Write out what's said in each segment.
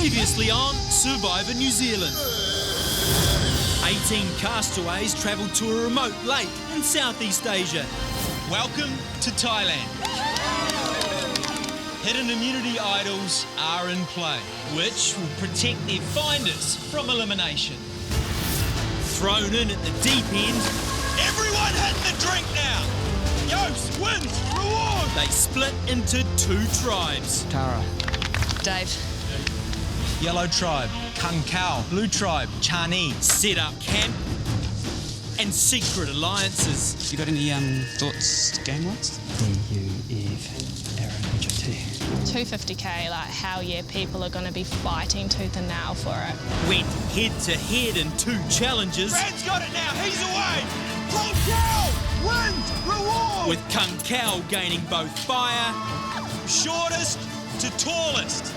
Previously on Survivor New Zealand. 18 castaways travelled to a remote lake in Southeast Asia. Welcome to Thailand. Hidden immunity idols are in play, which will protect their finders from elimination. Thrown in at the deep end. Everyone hit the drink now! Yos wins! Reward! They split into two tribes. Tara. Dave. Yellow tribe, Kung Kao. Blue tribe, Chani. Set up camp and secret alliances. You got any thoughts game-wise? Me, you, Eve, Aaron, and JT. 250k, like hell yeah, people are going to be fighting tooth and nail for it. Went head-to-head in two challenges. Brad's got it now, he's away! Kung Kao wins! Reward! With Kung Kao gaining both fire, shortest to tallest,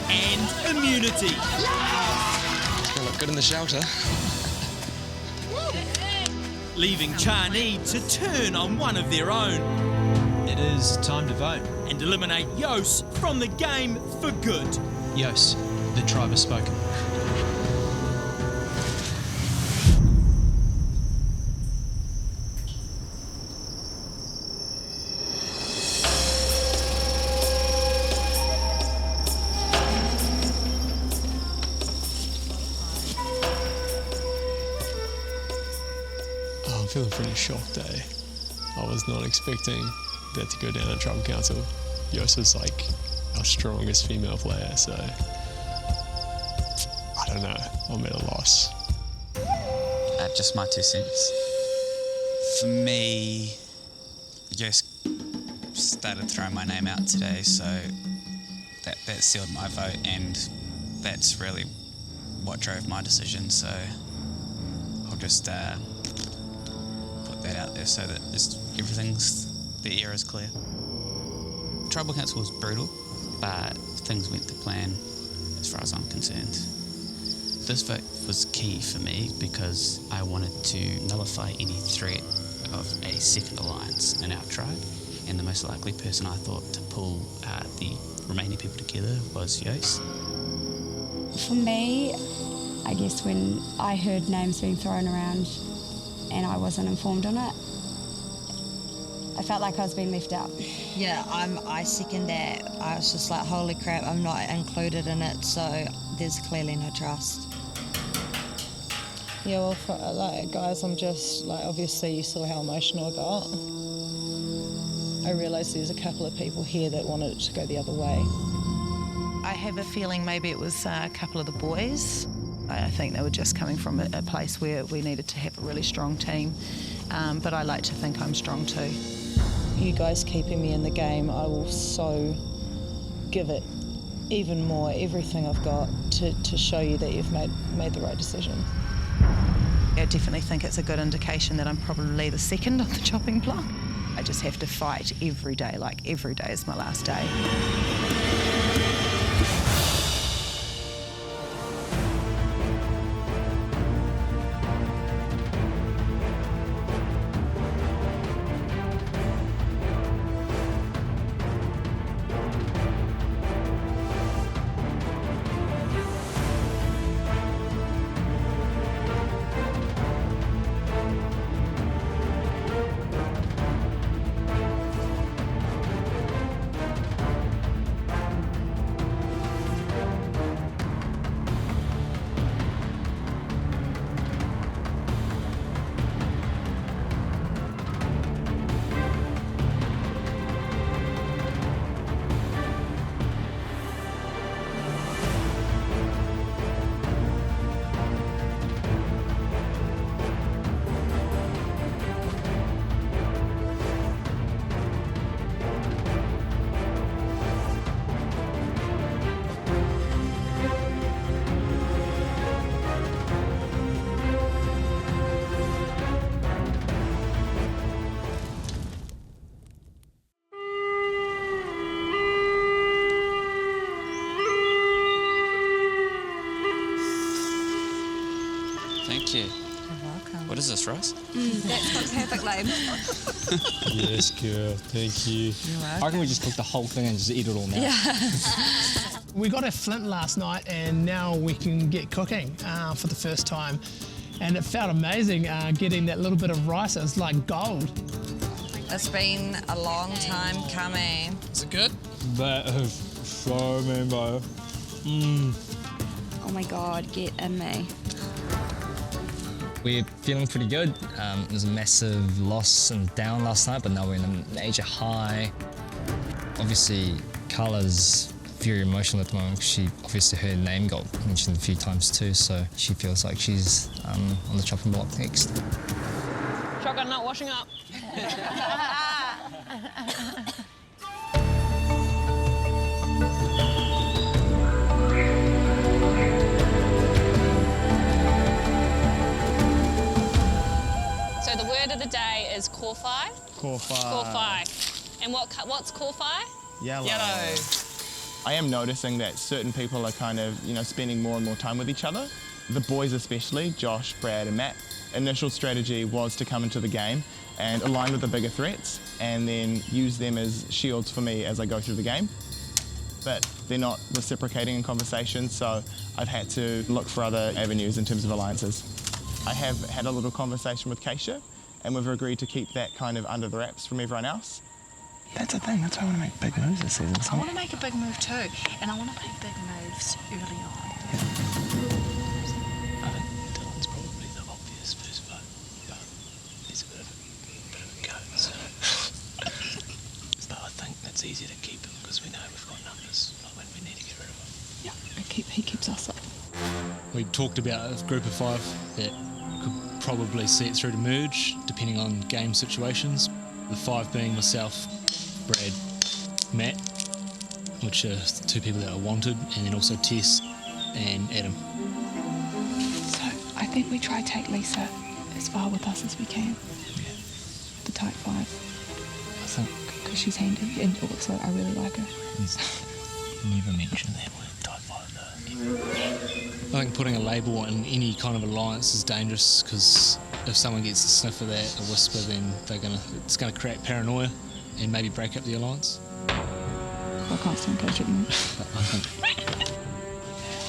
and immunity. It's gonna look good in the shelter. Leaving Chani to turn on one of their own. It is time to vote. And eliminate Yos from the game for good. Yos, the tribe has spoken. I'm feeling pretty shocked, eh? I was not expecting that to go down at Tribal Council. Yos is like our strongest female player, so I don't know. I'm at a loss. Just my 2 cents. For me, Yos started throwing my name out today, so that sealed my vote, and that's really what drove my decision. So I'll just put that out there so that the air is clear. Tribal Council was brutal, but things went to plan as far as I'm concerned. This vote was key for me because I wanted to nullify any threat of a second alliance in our tribe, and the most likely person I thought to pull the remaining people together was Yos. For me, I guess when I heard names being thrown around and I wasn't informed on it, I felt like I was being left out. Yeah, I second that. I was just like, holy crap, I'm not included in it, so there's clearly no trust. Yeah, well, for, guys, I'm just, obviously you saw how emotional I got. I realised there's a couple of people here that wanted it to go the other way. I have a feeling maybe it was a couple of the boys. I think they were just coming from a place where we needed to have a really strong team, but I like to think I'm strong too. You guys keeping me in the game, I will so give it even more, everything I've got to show you that you've made the right decision. I definitely think it's a good indication that I'm probably the second on the chopping block. I just have to fight every day, like every day is my last day. Thank you. You're welcome. What is this, Ross? That's got perfect name. Yes, girl. Thank you. You're welcome. I reckon we just cook the whole thing and just eat it all now. Yeah. We got a flint last night and now we can get cooking for the first time. And it felt amazing getting that little bit of rice. It was like gold. It's been a long time coming. Is it good? That is so mango. Oh my God, get in me. We're feeling pretty good. There was a massive loss and down last night, but now we're in a major high. Obviously, Carla's very emotional at the moment because she obviously her name got mentioned a few times too, so she feels like she's on the chopping block next. Shotgun not washing up. So the word of the day is Korwhai. Korwhai. And what's Korwhai? Yellow. I am noticing that certain people are kind of, spending more and more time with each other. The boys especially, Josh, Brad and Matt. Initial strategy was to come into the game and align with the bigger threats and then use them as shields for me as I go through the game. But they're not reciprocating in conversations, so I've had to look for other avenues in terms of alliances. I have had a little conversation with Keisha and we've agreed to keep that kind of under the wraps from everyone else. That's the thing, that's why I want to make big moves this season. I want to make a big move too, and I want to make big moves early on. I think Dylan's probably the obvious first vote, but there's a bit of a go. So. But I think it's easier to keep him because we know we've got numbers, not when we need to get rid of him. Yeah, he keeps us up. We talked about a group of 5 that could probably see it through to merge, depending on game situations. The 5 being myself, Brad, Matt, which are 2 people that are wanted, and then also Tess and Adam. So I think we try to take Lisa as far with us as we can. Yeah. The type 5. I think... Because she's handy, and also I really like her. Never mention that word, type 5 though. I think putting a label on any kind of alliance is dangerous because if someone gets a sniff of that, a whisper, then it's gonna create paranoia and maybe break up the alliance. I can't stand Keisha anymore.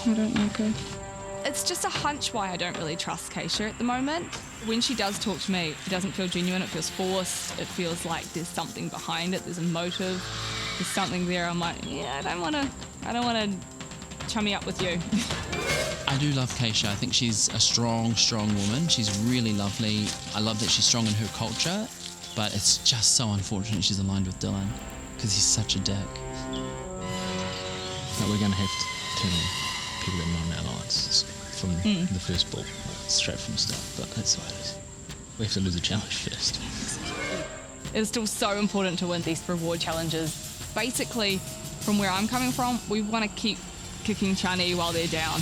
I don't like her. It's just a hunch why I don't really trust Keisha at the moment. When she does talk to me, it doesn't feel genuine, it feels forced, it feels like there's something behind it, there's a motive, there's something there. I'm like, yeah, I don't wanna chummy up with you. I do love Keisha. I think she's a strong woman. She's really lovely. I love that she's strong in her culture, but it's just so unfortunate she's aligned with Dylan because he's such a dick. But we're going to have too many people that are non-alliance from the first ball, straight from the start, but that's the way it is. We have to lose a challenge first. It's still so important to win these reward challenges. Basically, from where I'm coming from, we want to keep kicking Chani while they're down.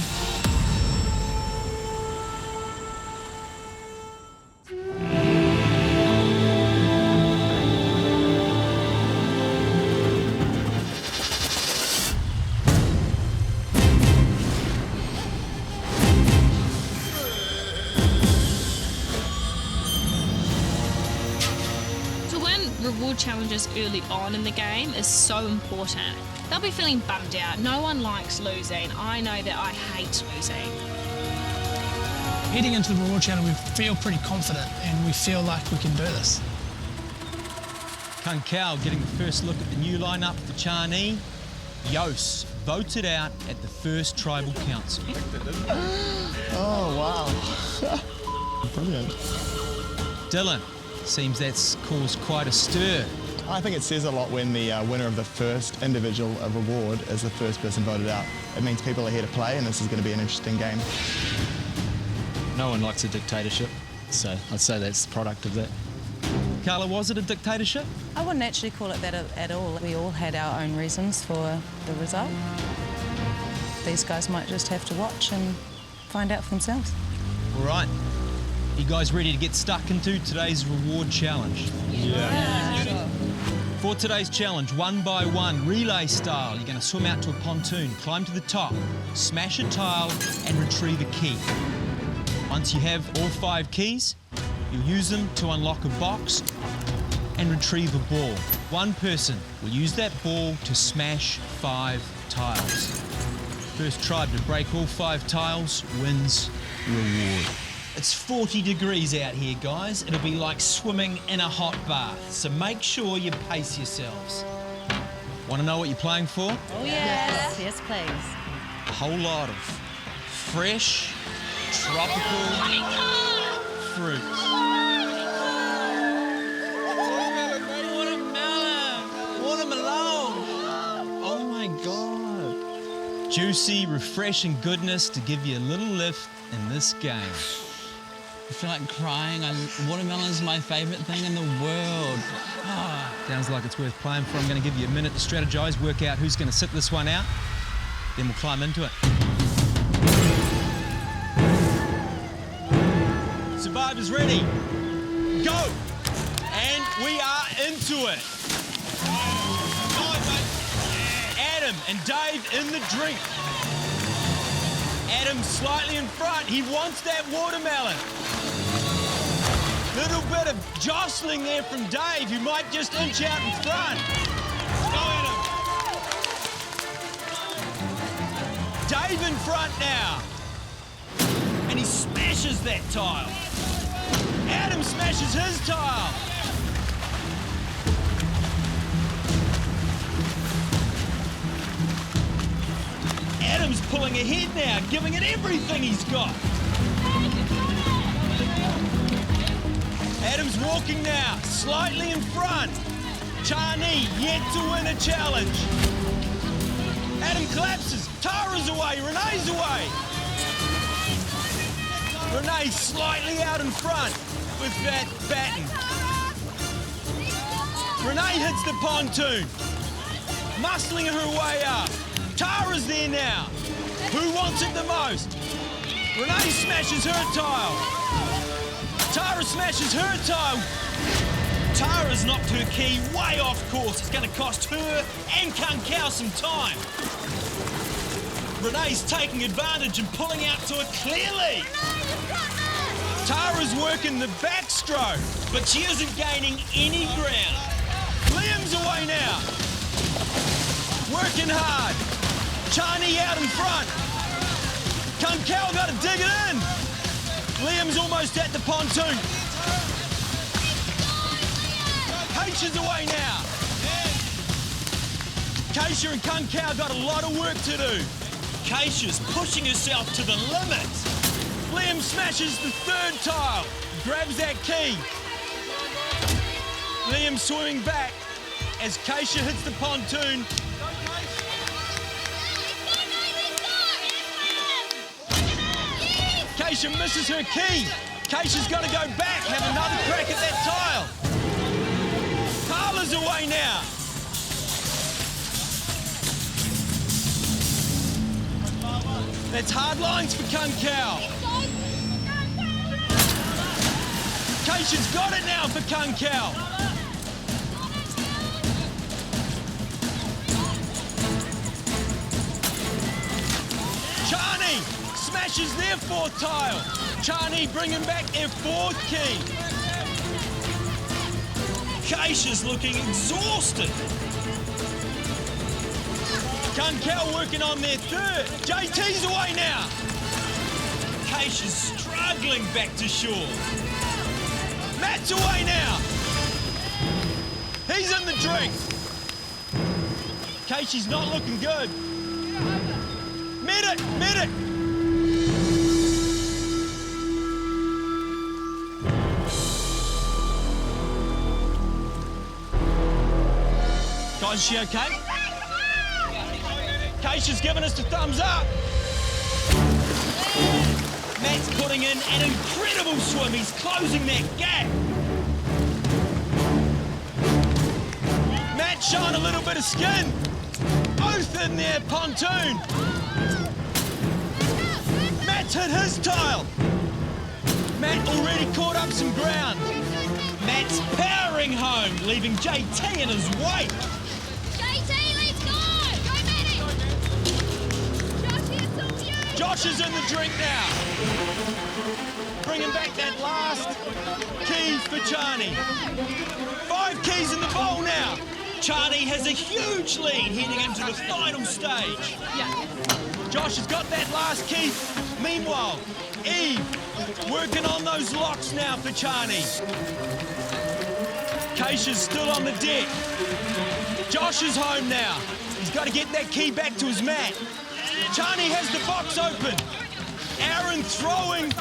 Reward challenges early on in the game is so important. They'll be feeling bummed out. No one likes losing. I know that I hate losing. Heading into the reward challenge, we feel pretty confident and we feel like we can do this. Kunkau getting the first look at the new lineup for Chani. Yos voted out at the first tribal council. Oh, wow. Brilliant. Dylan, seems that's caused quite a stir. I think it says a lot when the winner of the first individual reward is the first person voted out. It means people are here to play and this is going to be an interesting game. No one likes a dictatorship, so I'd say that's the product of that. Carla, was it a dictatorship? I wouldn't actually call it that at all. We all had our own reasons for the result. These guys might just have to watch and find out for themselves. All right. You guys ready to get stuck into today's reward challenge? Yeah. For today's challenge, 1 by 1, relay style, you're going to swim out to a pontoon, climb to the top, smash a tile and retrieve a key. Once you have all 5 keys, you'll use them to unlock a box and retrieve a ball. One person will use that ball to smash 5 tiles. First tribe to break all 5 tiles wins reward. It's 40 degrees out here, guys. It'll be like swimming in a hot bath, so make sure you pace yourselves. Want to know what you're playing for? Oh, yes. Yes, please. A whole lot of fresh, tropical fruits. Watermelon! Oh my God. Juicy, refreshing goodness to give you a little lift in this game. I feel like crying. Watermelon is my favourite thing in the world. Sounds like it's worth playing for. I'm going to give you a minute to strategize, work out who's going to sit this one out. Then we'll climb into it. Survivors ready? Go! And we are into it. Adam and Dave in the drink. Adam slightly in front. He wants that watermelon. Little bit of jostling there from Dave, who might just inch out in front. Go Adam. Dave in front now. And he smashes that tile. Adam smashes his tile. Adam's pulling ahead now, giving it everything he's got. Adam's walking now, slightly in front. Charney yet to win a challenge. Adam collapses. Tara's away. Renee's away. Renee slightly out in front with that batten. Renee hits the pontoon, muscling her way up. Tara's there now. Who wants it the most? Renee smashes her tile. Tara smashes her tile. Tara's knocked her key way off course. It's going to cost her and Kung Kao some time. Renee's taking advantage and pulling out to a clear lead. Tara's working the backstroke, but she isn't gaining any ground. Liam's away now. Working hard. Charney out in front. Kung Kao got to dig it in. Liam's almost at the pontoon. Keisha's away now. Keisha and Kung Kao got a lot of work to do. Keisha's pushing herself to the limit. Liam smashes the 3rd tile, grabs that key. Liam swimming back as Keisha hits the pontoon. Keisha misses her key. Keisha's got to go back, have another crack at that tile. Carla's away now. That's hard lines for Kung Kao. Keisha's got it now for Kung Kao. Charney smashes their 4th tile. Charney bringing back their 4th key. Keisha's looking exhausted. Kung Kao working on their 3rd. JT's away now. Keisha's struggling back to shore. Matt's away now. He's in the drink. Keisha's not looking good. Mid it. Guys, is she okay? Keisha's giving us the thumbs up. Matt's putting in an incredible swim. He's closing that gap. Matt showing a little bit of skin. Both in their pontoon. Matt's hit his tile. Matt already caught up some ground. Matt's powering home, leaving JT in his wake. Josh is in the drink now. Bringing back that last key for Charney. 5 keys in the bowl now. Charney has a huge lead heading into the final stage. Yeah. Josh has got that last key. Meanwhile, Eve working on those locks now for Chani. Keisha's still on the deck. Josh is home now. He's got to get that key back to his mat. Chani has the box open. Aaron throwing.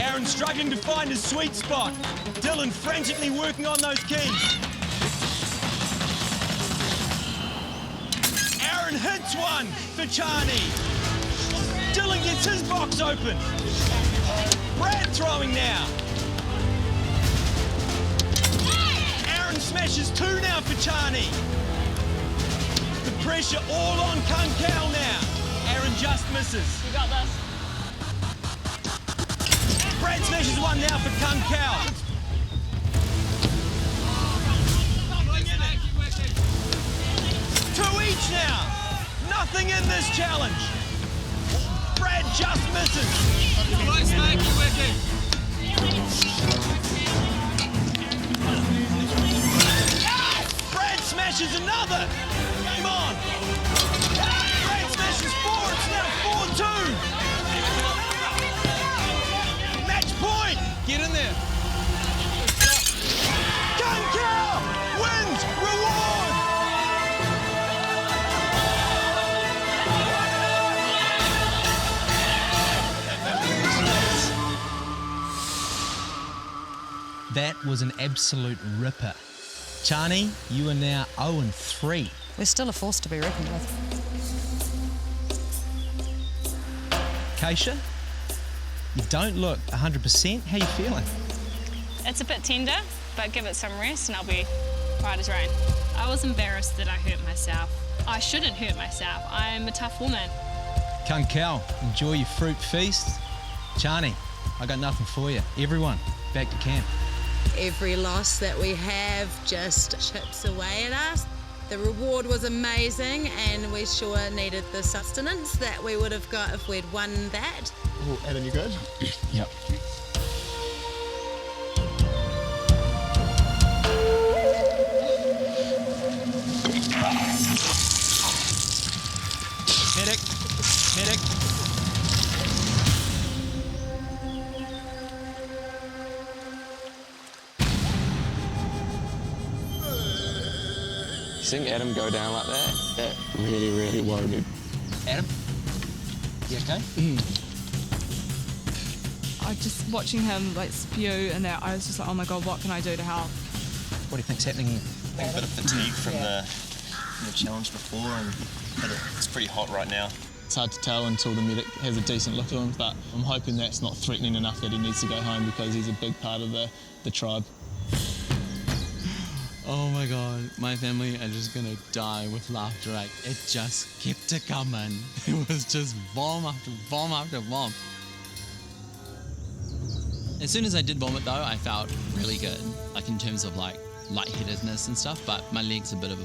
Aaron struggling to find his sweet spot. Dylan frantically working on those keys. Aaron hits one for Chani. Dylan gets his box open. Brad throwing now. Aaron smashes two now for Chani. The pressure all on Kung Kao now. Aaron just misses. You got this. Brad smashes one now for Kung Kao. Two each now. Nothing in this challenge. Brad just misses. Brad smashes another. Game on. Brad smashes four. It's now 4-2. Match point. Get in there. Kung Kao wins reward. That was an absolute ripper. Chani, you are now 0-3. We're still a force to be reckoned with. Keisha, you don't look 100%. How you feeling? It's a bit tender, but give it some rest and I'll be right as rain. I was embarrassed that I hurt myself. I shouldn't hurt myself. I'm a tough woman. Kung Kao, enjoy your fruit feast. Chani, I got nothing for you. Everyone, back to camp. Every loss that we have just chips away at us. The reward was amazing and we sure needed the sustenance that we would have got if we'd won that. Oh, Adam, you good? Yep. Medic, medic. Seeing Adam go down like that really, really worried me. Adam, you okay? I just watching him like spew and that, I was just like, oh my god, what can I do to help? What do you think's happening here? I think a bit of fatigue from the challenge before, and it's pretty hot right now. It's hard to tell until the medic has a decent look at him, but I'm hoping that's not threatening enough that he needs to go home because he's a big part of the tribe. Oh my god, my family are just gonna die with laughter. Like, it just kept it coming. It was just bomb after bomb after bomb. As soon as I did vomit though, I felt really good. Like in terms of like lightheadedness and stuff, but my leg's a bit of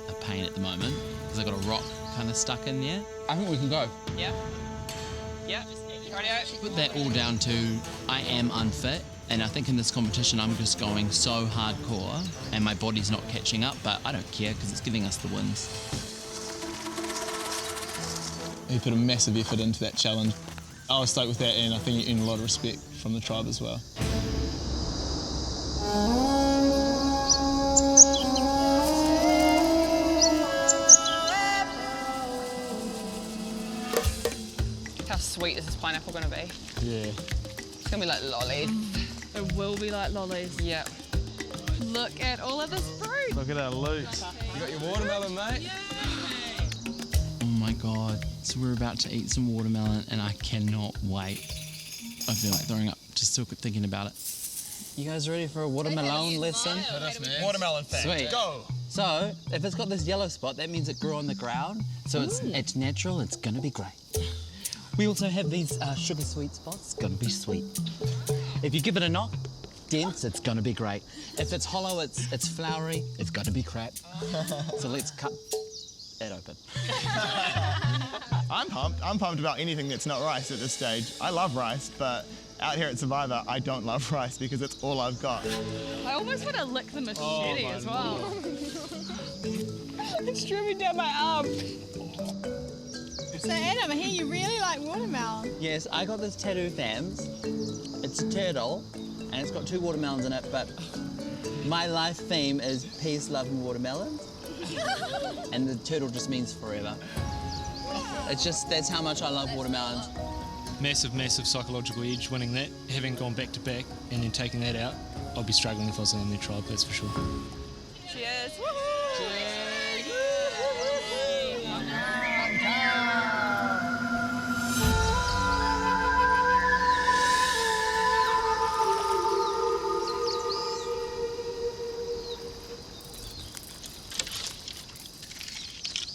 a pain at the moment because I got a rock kind of stuck in there. I think we can go. Yeah. Yeah. Radio. Put that all down to I am unfit. And I think in this competition, I'm just going so hardcore and my body's not catching up, but I don't care because it's giving us the wins. He put a massive effort into that challenge. I was stoked with that, and I think he earned a lot of respect from the tribe as well. How sweet is this pineapple going to be? Yeah. It's going to be like lollies. It will be like lollies. Yeah. Look at all of this fruit. Look at our loot. You got your watermelon, mate? Oh my God. So we're about to eat some watermelon and I cannot wait. I feel like throwing up just still thinking about it. You guys ready for a watermelon lesson? Watermelon fact. Sweet. Go. So, if it's got this yellow spot, that means it grew on the ground. So it's natural, it's gonna be great. We also have these sugar sweet spots, it's gonna be sweet. If you give it a knock, dense, it's gonna be great. If it's hollow, it's flowery, it's gonna be crap. So let's cut it open. I'm pumped. I'm pumped about anything that's not rice at this stage. I love rice, but out here at Survivor, I don't love rice because it's all I've got. I almost want to lick the machete as well. It's streaming down my arm. It's So Adam, I hear you really like watermelon. Yes, I got this tattoo, fams. It's a turtle, and it's got 2 watermelons in it, but my life theme is peace, love, and watermelons. And the turtle just means forever. It's just, that's how much I love watermelons. Massive, massive psychological edge winning that. Having gone back to back and then taking that out, I'd be struggling if I was in their tribe, that's for sure. Cheers.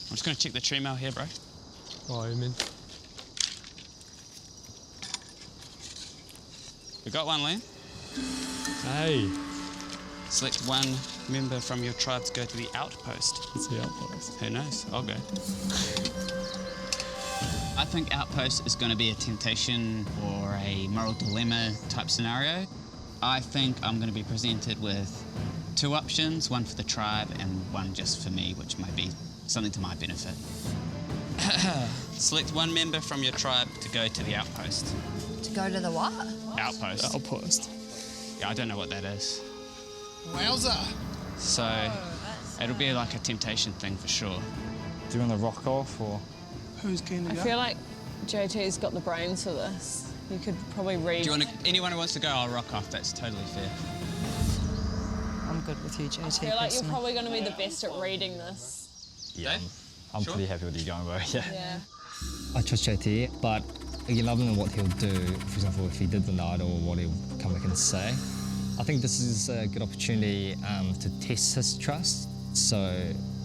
I'm just going to check the tree mail here, bro. Oh, you mean? We got one, Liam. Hey. Select one member from your tribe to go to the outpost. It's the outpost. Who knows? I'll go. I think outpost is going to be a temptation or a moral dilemma type scenario. I think I'm going to be presented with 2 options, one for the tribe and one just for me, which might be something to my benefit. Select one member from your tribe to go to the outpost. To go to the what? Outpost. Outpost. Yeah, I don't know what that is. Wowza. So it'll be like a temptation thing for sure. Do you want to rock off or? Who's keen to I go? feel like JT's got the brains for this. You could probably read. Do you want to, anyone who wants to go, I'll rock off. That's totally fair. I'm good with you, JT. I feel like you're personally. probably going to be the best at reading this. Yeah, I'm pretty happy with you going, bro. Yeah. I trust JT, but again, other than what he'll do, for example, if he did the night or what he'll come back and say, I think this is a good opportunity to test his trust. So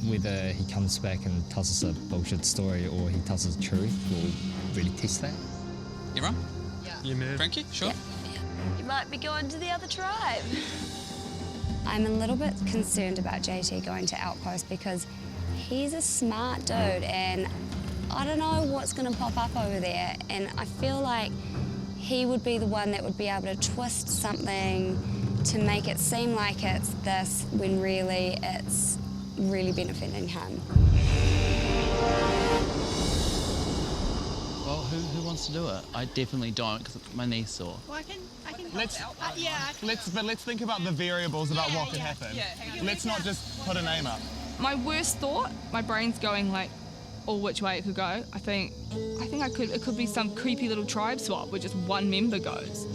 whether he comes back and tells us a bullshit story or he tells us the truth, we'll really test that. Everyone? Yeah, man. Frankie? Sure? You might be going to the other tribe. I'm a little bit concerned about JT going to Outpost because he's a smart dude and I don't know what's going to pop up over there, and I feel like he would be the one that would be able to twist something to make it seem like it's this when really it's really benefiting him. Well, who wants to do it? I definitely don't because my knee's sore. Well, I can Let's help out. Yeah, I can let's think about the variables about what could happen. Yeah, hang on. Let's not just put a name up. My worst thought, my brain's going like all which way it could go. I think it could be some creepy little tribe swap where just one member goes.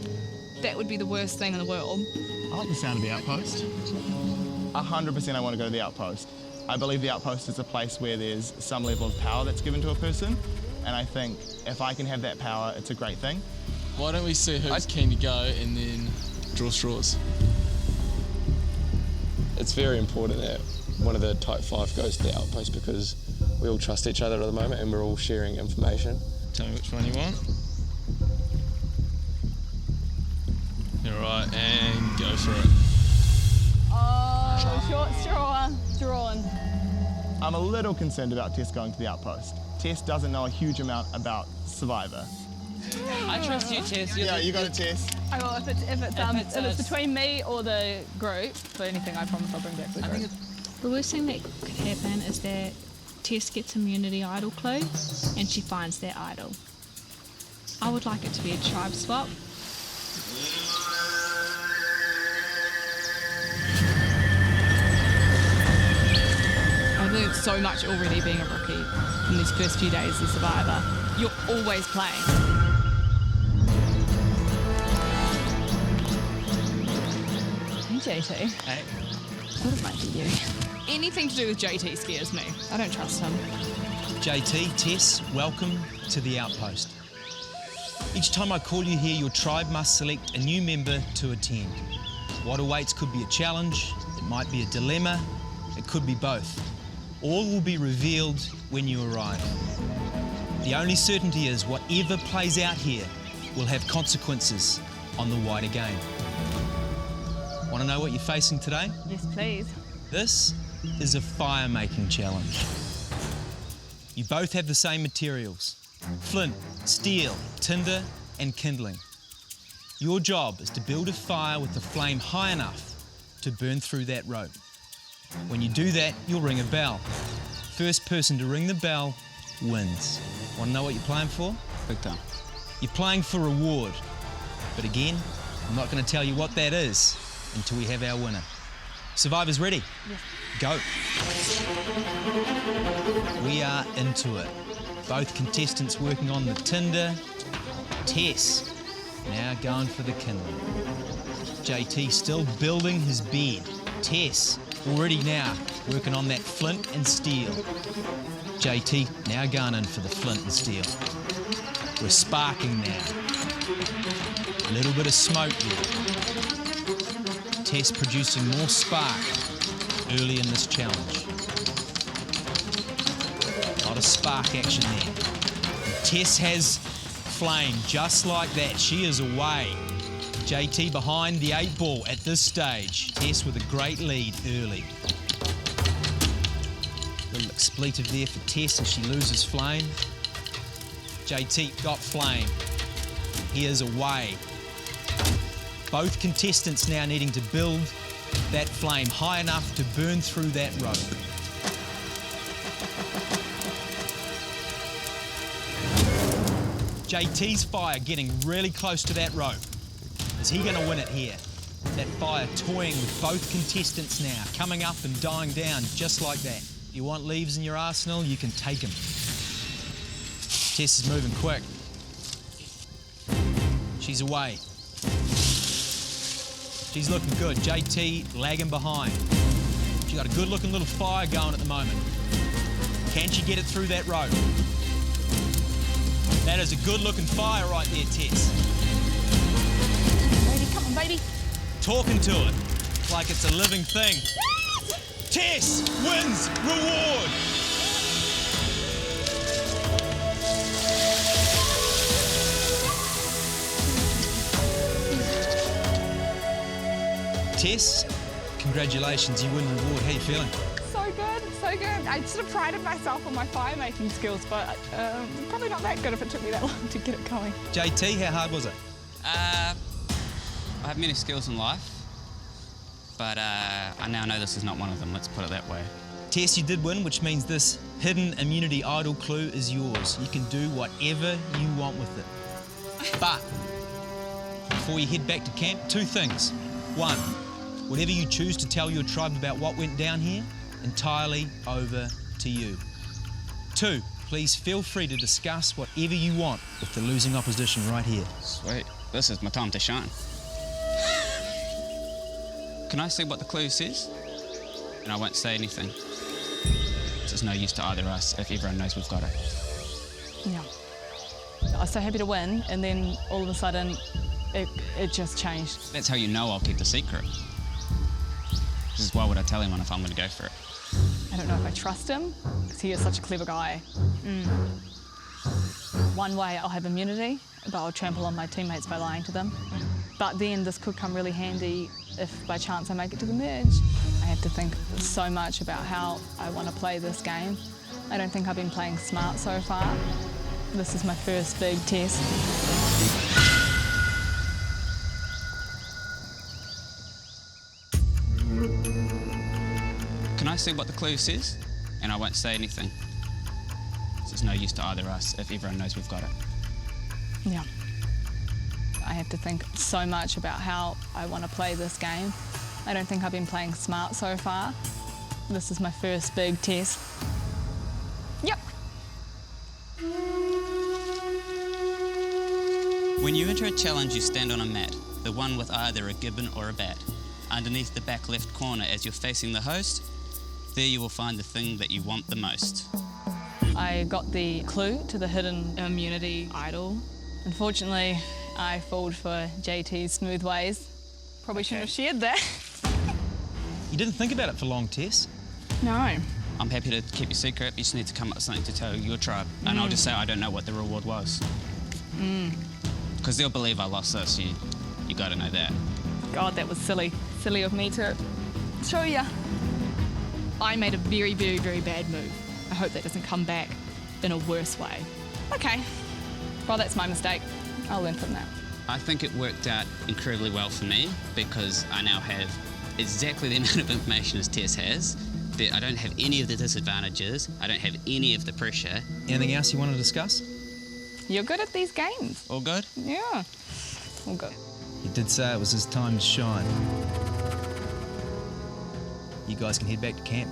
That would be the worst thing in the world. I like the sound of the outpost. 100% I want to go to the outpost. I believe the outpost is a place where there's some level of power that's given to a person, and I think if I can have that power, it's a great thing. Why don't we see who's keen to go and then draw straws? It's very important that one of the type 5 goes to the outpost because we all trust each other at the moment and we're all sharing information. Tell me which one you want. You're right, and go for it. Oh, short straw drawn. I'm a little concerned about Tess going to the outpost. Tess doesn't know a huge amount about Survivor. I trust you, Tess. Yeah, you got it, Tess. I will if it's between me or the group. For anything, I promise I'll bring back the group. The worst thing that could happen is that Tess gets immunity idol clue and she finds that idol. I would like it to be a tribe swap. I've learned so much already being a rookie in these first few days of Survivor. You're always playing. Hey JT. Hey. I thought it might be you. Anything to do with JT scares me. I don't trust him. JT, Tess, welcome to the Outpost. Each time I call you here, your tribe must select a new member to attend. What awaits could be a challenge, it might be a dilemma, it could be both. All will be revealed when you arrive. The only certainty is whatever plays out here will have consequences on the wider game. Want to know what you're facing today? Yes, please. This is a fire-making challenge. You both have the same materials: flint, steel, tinder, and kindling. Your job is to build a fire with the flame high enough to burn through that rope. When you do that, you'll ring a bell. First person to ring the bell wins. Want to know what you're playing for? Big time. You're playing for reward. But again, I'm not going to tell you what that is until we have our winner. Survivors ready? Yes. Go. We are into it. Both contestants working on the tinder. Tess now going for the kindling. JT still building his bed. Tess already now working on that flint and steel. JT now going in for the flint and steel. We're sparking now. A little bit of smoke there. Tess producing more spark early in this challenge. A lot of spark action there. And Tess has flame just like that. She is away. JT behind the 8 ball at this stage. Tess with a great lead early. Little expletive there for Tess as she loses flame. JT got flame. He is away. Both contestants now needing to build that flame high enough to burn through that rope. JT's fire getting really close to that rope. Is he going to win it here? That fire toying with both contestants now, coming up and dying down just like that. You want leaves in your arsenal, you can take them. Tess is moving quick. She's away. She's looking good. JT lagging behind. She got a good looking little fire going at the moment. Can she get it through that rope? That is a good looking fire right there, Tess. Baby, come on, baby. Talking to it like it's a living thing. Tess wins reward. Tess, congratulations, you win reward. How are you feeling? So good, so good. I sort of prided myself on my fire making skills, but probably not that good if it took me that long to get it going. JT, how hard was it? I have many skills in life, but I now know this is not one of them, let's put it that way. Tess, you did win, which means this hidden immunity idol clue is yours. You can do whatever you want with it. But before you head back to camp, 2 things. 1, whatever you choose to tell your tribe about what went down here, entirely over to you. 2, please feel free to discuss whatever you want with the losing opposition right here. Sweet, this is my time to shine. Can I see what the clue says? And I won't say anything. It's no use to either of us if everyone knows we've got it. Yeah. I was so happy to win, and then all of a sudden, it just changed. That's how you know I'll keep the secret. This is why would I tell anyone if I'm going to go for it? I don't know if I trust him, because he is such a clever guy. One way I'll have immunity, but I'll trample on my teammates by lying to them. But then this could come really handy if by chance I make it to the merge. I have to think so much about how I want to play this game. I don't think I've been playing smart so far. This is my first big test. Can I see what the clue says? And I won't say anything. It's no use to either of us if everyone knows we've got it. Yeah. I have to think so much about how I want to play this game. I don't think I've been playing smart so far. This is my first big test. Yep. When you enter a challenge, you stand on a mat, the one with either a gibbon or a bat. Underneath the back left corner as you're facing the host, there you will find the thing that you want the most. I got the clue to the hidden immunity idol. Unfortunately, I falled for JT's smooth ways. Probably shouldn't have shared that. You didn't think about it for long, Tess. No. I'm happy to keep your secret. You just need to come up with something to tell your tribe. And I'll just say I don't know what the reward was. Because they'll believe I lost this. You got to know that. God, that was silly. Silly of me to show you. I made a very, very, very bad move. I hope that doesn't come back in a worse way. Okay. Well, that's my mistake. I'll learn from that. I think it worked out incredibly well for me because I now have exactly the amount of information as Tess has, I don't have any of the disadvantages. I don't have any of the pressure. Anything else you want to discuss? You're good at these games. All good? Yeah. All good. He did say it was his time to shine. You guys can head back to camp.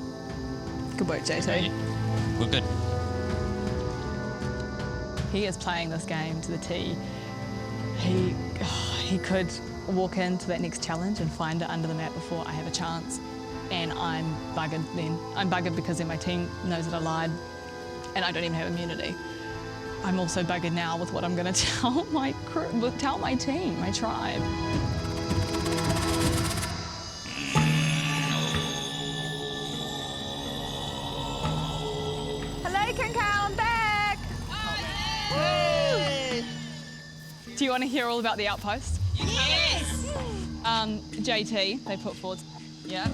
Good work, JT. We're good. He is playing this game to the T. He could walk into that next challenge and find it under the map before I have a chance. And I'm buggered then. I'm buggered because then my team knows that I lied and I don't even have immunity. I'm also buggered now with what I'm going to tell my crew, tell my team, my tribe. Hello, Kankau, I'm back! Woo! Do you want to hear all about the Outpost? Yes! JT, they put forward. Yeah.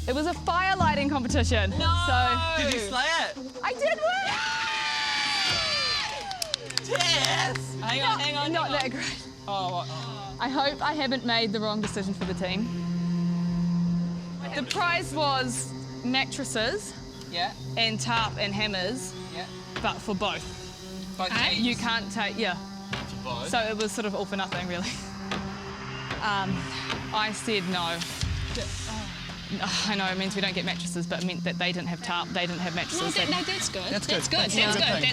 It was a fire lighting competition. No! So Did you slay it? I did win! Yes! Hang on. Not that great. Oh. I hope I haven't made the wrong decision for the team. The prize was mattresses. Yeah. And tarp and hammers. Yeah. But for both. Both teams? You can't take, yeah. For both? So it was sort of all for nothing, really. I said no. I know it means we don't get mattresses, but it meant that they didn't have tarp, they didn't have mattresses. That's good. That's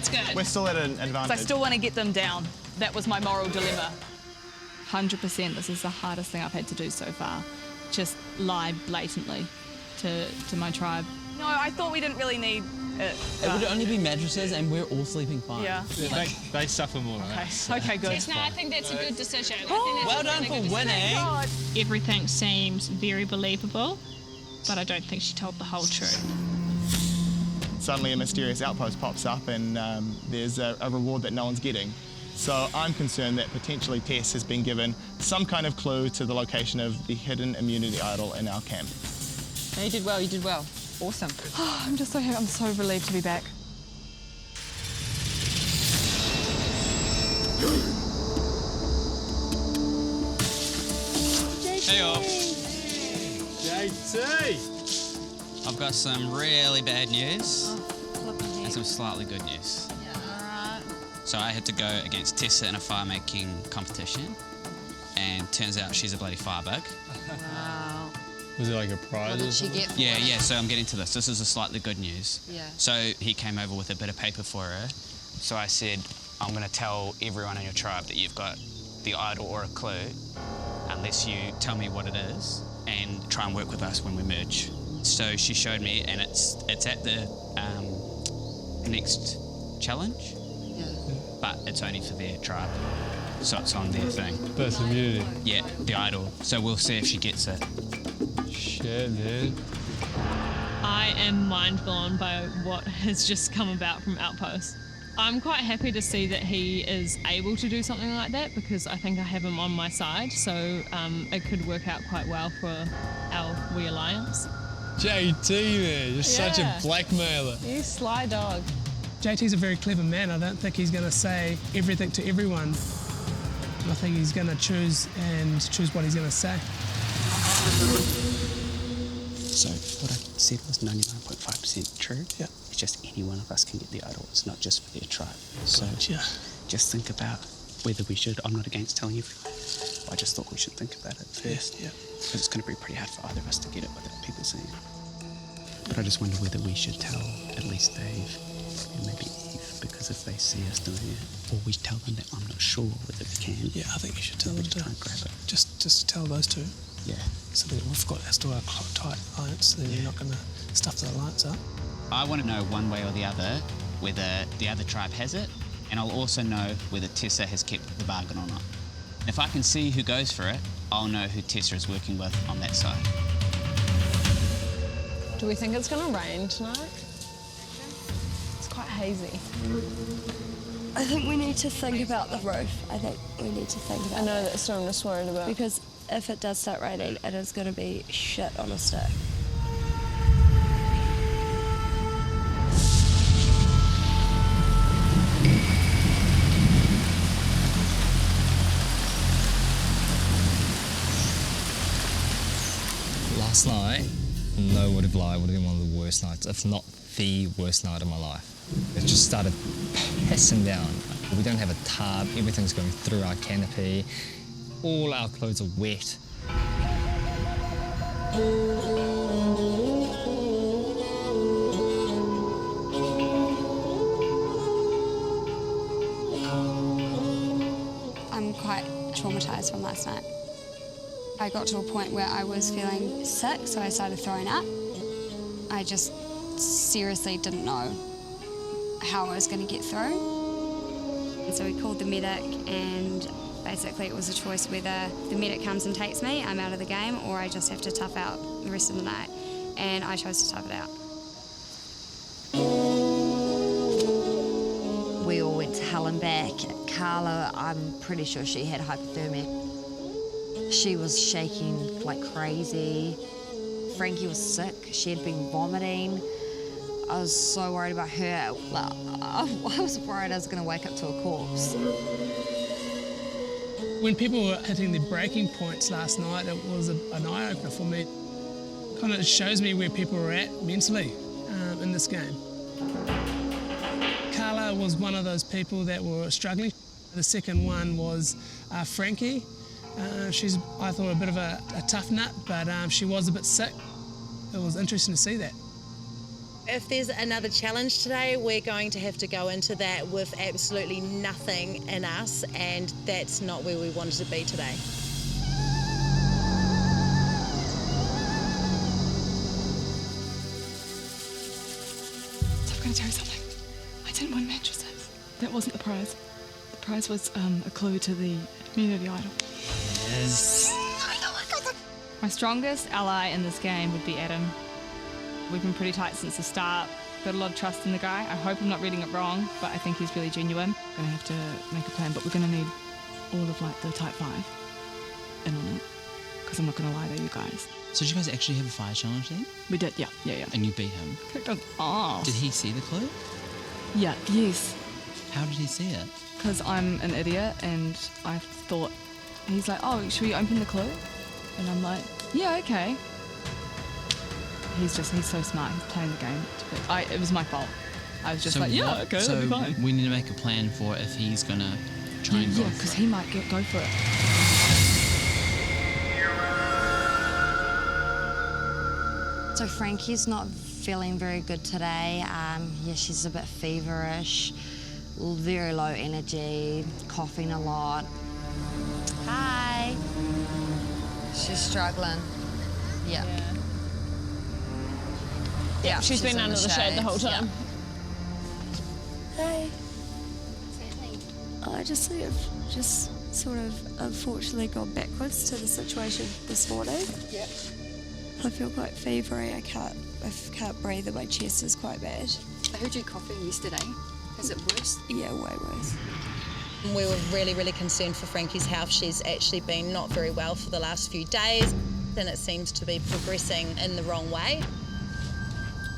good. We're still at an advantage. So I still want to get them down. That was my moral dilemma. 100%, this is the hardest thing I've had to do so far. Just lie blatantly to my tribe. No, I thought we didn't really need it. It would only be mattresses and we're all sleeping fine. Yeah. They suffer more. Okay, good. Yes, no, I think that's a good decision. Well done for winning. Everything seems very believable, but I don't think she told the whole truth. Suddenly a mysterious outpost pops up and there's a reward that no one's getting. So I'm concerned that potentially Tess has been given some kind of clue to the location of the hidden immunity idol in our camp. No, you did well. Awesome. I'm just so happy. I'm so relieved to be back. Hey all. JT! I've got some really bad news and some slightly good news. So I had to go against Tessa in a fire-making competition, and turns out she's a bloody firebug. Wow. Was it like a prize? What did she get for it? Yeah, so I'm getting to this. This is a slightly good news. Yeah. So he came over with a bit of paper for her. So I said, I'm going to tell everyone in your tribe that you've got the idol or a clue, unless you tell me what it is, and try and work with us when we merge. So she showed me, and it's at the next challenge, but it's only for their tribe. So it's on their thing. Birth immunity. Yeah, the idol. So we'll see if she gets it. Shit, man. I am mind blown by what has just come about from Outpost. I'm quite happy to see that he is able to do something like that because I think I have him on my side, so it could work out quite well for our wee alliance. JT, man, you're such a blackmailer. You sly dog. JT's a very clever man. I don't think he's going to say everything to everyone. I think he's going to choose what he's going to say. So what I said was 99.5% true. Yeah. It's just any one of us can get the idol. It's not just for their tribe. So just think about whether we should. I'm not against telling everyone. I just thought we should think about it first. Yeah. Because it's going to be pretty hard for either of us to get it without people seeing it. But I just wonder whether we should tell at least Dave and maybe Eve, because if they see us doing it, or we tell them that I'm not sure whether we can. Yeah, I think you should tell them to. Try and grab it. Just tell those two. Yeah. So that we've got still our tight alliance, then you're not going to stuff the alliance up. I want to know one way or the other whether the other tribe has it, and I'll also know whether Tessa has kept the bargain or not. If I can see who goes for it, I'll know who Tessa is working with on that side. Do we think it's going to rain tonight? It's quite hazy. I think we need to think about the roof. I think we need to think about I know that's what I'm just worried about. Because if it does start raining, it is going to be shit on a stick. Last night, no would have lied, would have been one of the worst nights, if not the worst night of my life. It just started pissing down. We don't have a tarp, everything's going through our canopy, all our clothes are wet. I'm quite traumatised from last night. I got to a point where I was feeling sick, so I started throwing up. I just seriously didn't know how I was going to get through. And so we called the medic, and basically it was a choice whether the medic comes and takes me, I'm out of the game, or I just have to tough out the rest of the night. And I chose to tough it out. We all went to hell and back. Carla, I'm pretty sure she had hypothermia. She was shaking like crazy. Frankie was sick. She had been vomiting. I was so worried about her. I was worried I was going to wake up to a corpse. When people were hitting their breaking points last night, it was an eye-opener for me. Kind of shows me where people are at mentally in this game. Carla was one of those people that were struggling. The second one was Frankie. She's, I thought, a bit of a tough nut, but she was a bit sick. It was interesting to see that. If there's another challenge today, we're going to have to go into that with absolutely nothing in us, and that's not where we wanted to be today. So I'm going to tell you something. I didn't win mattresses. That wasn't the prize. The prize was a clue to the community idol. Yes. My strongest ally in this game would be Adam. We've been pretty tight since the start. Got a lot of trust in the guy. I hope I'm not reading it wrong, but I think he's really genuine. We're gonna have to make a plan, but we're gonna need all of like the type 5 in on it. Because I'm not gonna lie to you guys. So did you guys actually have a fire challenge then? We did, yeah. And you beat him? Kicked us off. Did he see the clue? Yeah, yes. How did he see it? Because I'm an idiot and I thought, he's like, oh, should we open the clue? And I'm like, yeah, okay. He's so smart. He's playing the game. It was my fault. I was just like, yeah, okay, so that'll be fine. we need to make a plan for if he's gonna try and go. Yeah, because he might go for it. So Frankie's not feeling very good today. Yeah, she's a bit feverish, very low energy, coughing a lot. Hi. She's struggling. Yeah. Yeah, she's been in under the shade the whole time. Hey. I just sort of unfortunately gone backwards to the situation this morning. Yeah. I feel quite fevery. I can't breathe and my chest is quite bad. I heard you coughing yesterday. Is it worse? Yeah, way worse. We were really, really concerned for Frankie's health. She's actually been not very well for the last few days, and it seems to be progressing in the wrong way.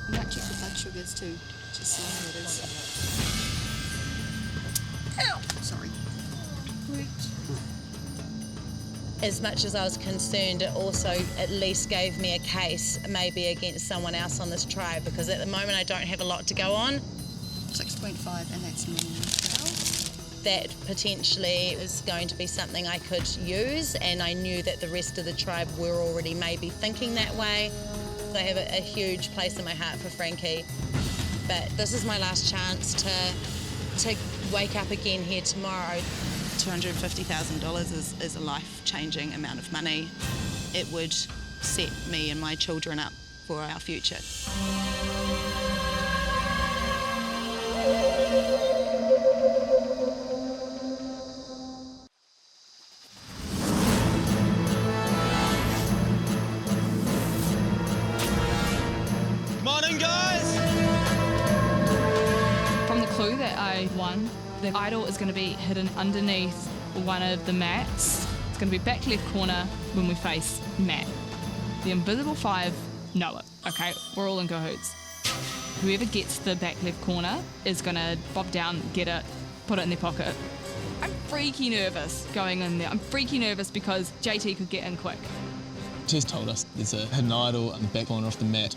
You might check the blood sugars too, just see how it is. Ow! Sorry. As much as I was concerned, it also at least gave me a case maybe against someone else on this tribe, because at the moment I don't have a lot to go on. 6.5, and that's normal. That potentially is going to be something I could use, and I knew that the rest of the tribe were already maybe thinking that way. I have a huge place in my heart for Frankie, but this is my last chance to wake up again here tomorrow. $250,000 is a life-changing amount of money. It would set me and my children up for our future. Morning, guys! From the clue that I won, the idol is going to be hidden underneath one of the mats. It's going to be back left corner when we face Matt. The invisible 5 know it, okay? We're all in cahoots. Whoever gets the back left corner is going to bob down, get it, put it in their pocket. I'm freaky nervous going in there. I'm freaky nervous because JT could get in quick. Tess told us there's a hidden idol in the back corner of the mat.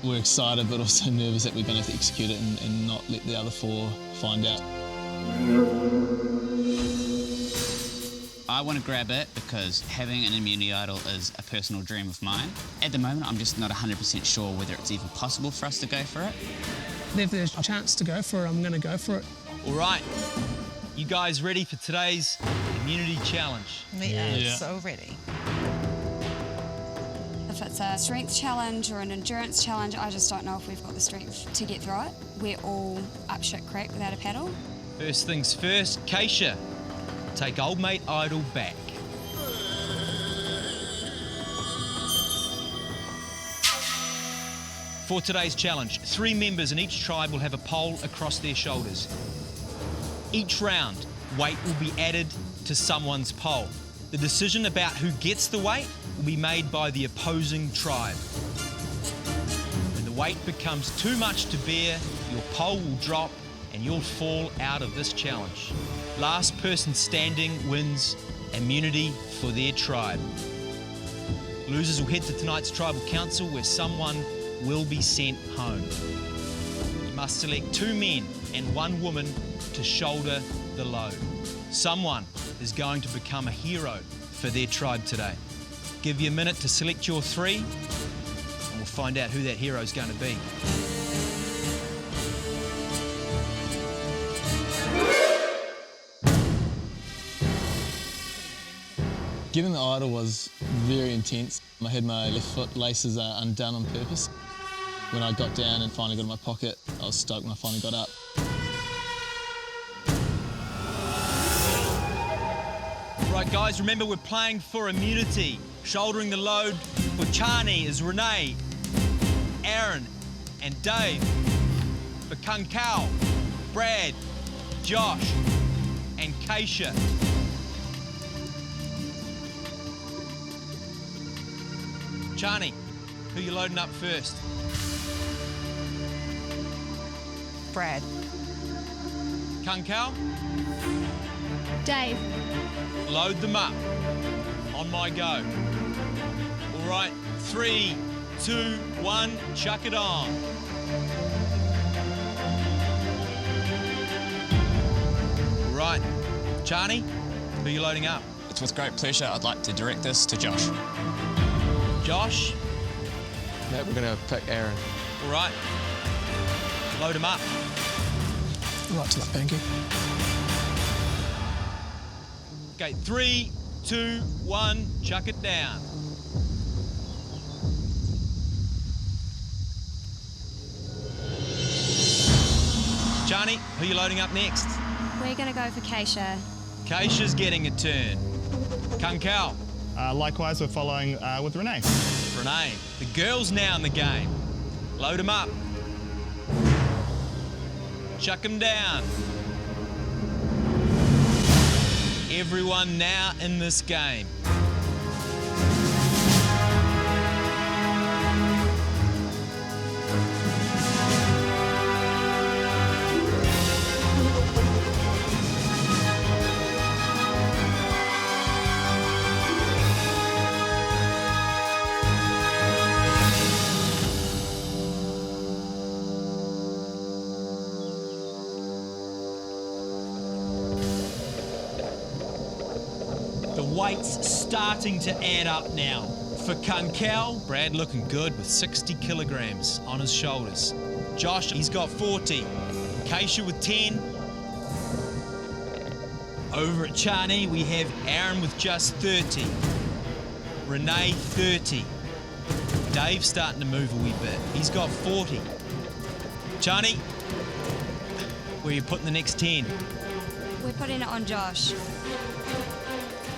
We're excited but also nervous that we're going to have to execute it and not let the other 4 find out. I want to grab it because having an immunity idol is a personal dream of mine. At the moment, I'm just not 100% sure whether it's even possible for us to go for it. If there's a chance to go for it, I'm going to go for it. All right, you guys ready for today's immunity challenge? We are so ready. If it's a strength challenge or an endurance challenge, I just don't know if we've got the strength to get through it. We're all up shit creek without a paddle. First things first, Keisha, take old mate Idol back. For today's challenge, 3 members in each tribe will have a pole across their shoulders. Each round, weight will be added to someone's pole. The decision about who gets the weight will be made by the opposing tribe. When the weight becomes too much to bear, your pole will drop and you'll fall out of this challenge. Last person standing wins immunity for their tribe. Losers will head to tonight's tribal council where someone will be sent home. You must select 2 men and 1 woman to shoulder the load. Someone is going to become a hero for their tribe today. Give you a minute to select your 3 and we'll find out who that hero is going to be. Getting the idol was very intense. I had my left foot laces undone on purpose. When I got down and finally got in my pocket, I was stoked when I finally got up. Right guys, remember we're playing for immunity. Shouldering the load for Chani is Renee, Aaron and Dave. For Kankau, Brad, Josh and Keisha. Chani, who you loading up first? Brad. Kankau? Dave. Load them up. On my go. All right, 3, 2, 1, chuck it on. All right, Chani, who are you loading up? It's with great pleasure I'd like to direct this to Josh. Josh? We're going to pick Aaron. All right, load him up. Right to the banky. Okay, 3, 2, 1, chuck it down. Chani, who are you loading up next? We're going to go for Keisha. Keisha's getting a turn. Kankau. Likewise, we're following with Renee. Renee. The girl's now in the game. Load him up. Chuck him down. Everyone now in this game. Weight's starting to add up now. For Kankau, Brad looking good with 60 kilograms on his shoulders. Josh, he's got 40. Keisha with 10. Over at Chani, we have Aaron with just 30. Renee, 30. Dave's starting to move a wee bit. He's got 40. Chani, where are you putting the next 10? We're putting it on Josh.